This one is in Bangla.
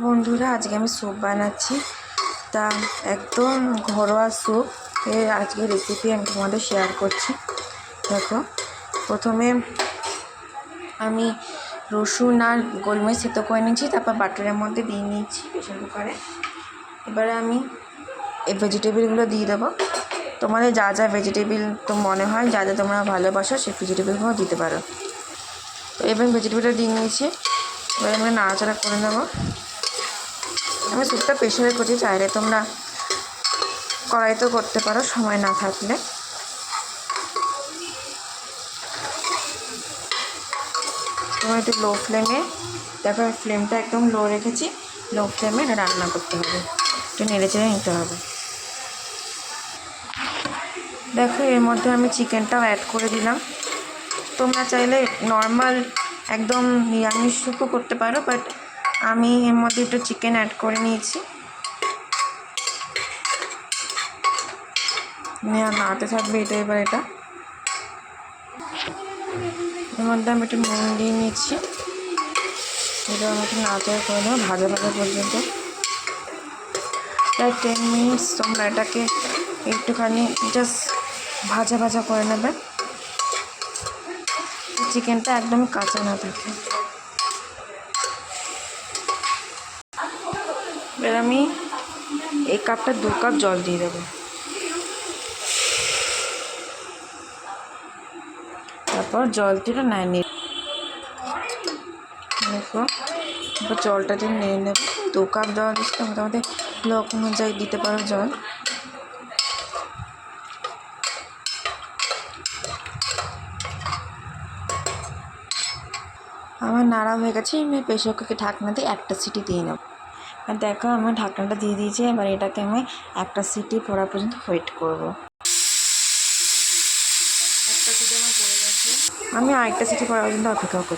বন্ধুরা, আজকে আমি স্যুপ বানাচ্ছি। তা একদম ঘরোয়া স্যুপ এর আজকে রেসিপি আমি তোমাদের শেয়ার করছি। দেখো, প্রথমে আমি রসুন আর গোলমরিচ সেদ্ধ করে নিয়েছি, তারপর বাটারের মধ্যে দিয়ে নিয়েছি প্রেশার কুকারে। এবারে আমি এই ভেজিটেবিলগুলো দিয়ে দেবো। তোমাদের যা যা ভেজিটেবিল তো মনে হয়, যা যা তোমরা ভালোবাসো সেই ভেজিটেবিলগুলো দিতে পারো। তো এবার ভেজিটেবিলটা দিয়ে নিয়েছি। এবার আমরা নাড়াচাড়া করে নেবো। আমি স্যুপটা প্রেশারে করছি, চাইলে তোমরা কড়াইতেও করতে পারো সময় না থাকলে। তোমার একটু লো ফ্লেমে, দেখো ফ্লেমটা একদম লো রেখেছি, লো ফ্লেমে রান্না করতে হবে, একটু নেড়ে চেড়ে নিতে হবে। দেখো, এর মধ্যে আমি চিকেনটাও অ্যাড করে দিলাম। তোমরা চাইলে নর্মাল একদম নিরামিষ স্যুপও করতে পারো, বাট আমি এর মধ্যে একটু চিকেন অ্যাড করে নিয়েছি। নাড়তে থাকবে এটা। এবার এর মধ্যে আমি একটু নুন দিয়ে নিচ্ছি। এটা আমাকে নাড়াচাড়া করে দেবো ভাজা ভাজা পর্যন্ত। প্রায় 10 মিনিটস তোমরা এটাকে একটুখানি জাস্ট ভাজা ভাজা করে নেবে, চিকেনটা একদমই কাঁচা না থাকে। এবার আমি এই কাপটা 2 কাপ জল দিয়ে দেবো। তারপর জল দিয়ে নিয়ে দেখো, এবার জলটা দিয়ে নিয়ে নেব। 2 কাপ জল দিচ্ছি, মোটামুটি লোক অনুযায়ী দিতে পারো জল। আমার নাড়া হয়ে গেছে। আমি প্রেশার কুকারে ঢাকনা দিয়ে একটা সিটি দিয়ে নেব। আর দেখো, আমি ঢাকনাটা দিয়ে দিয়েছি। এবার এটাকে আমি একটা সিটি পড়া পর্যন্ত ওয়েট করব। একটা সিটি আমার পড়ে গেছে, আমি আরেকটা সিটি পড়া পর্যন্ত অপেক্ষা করছি।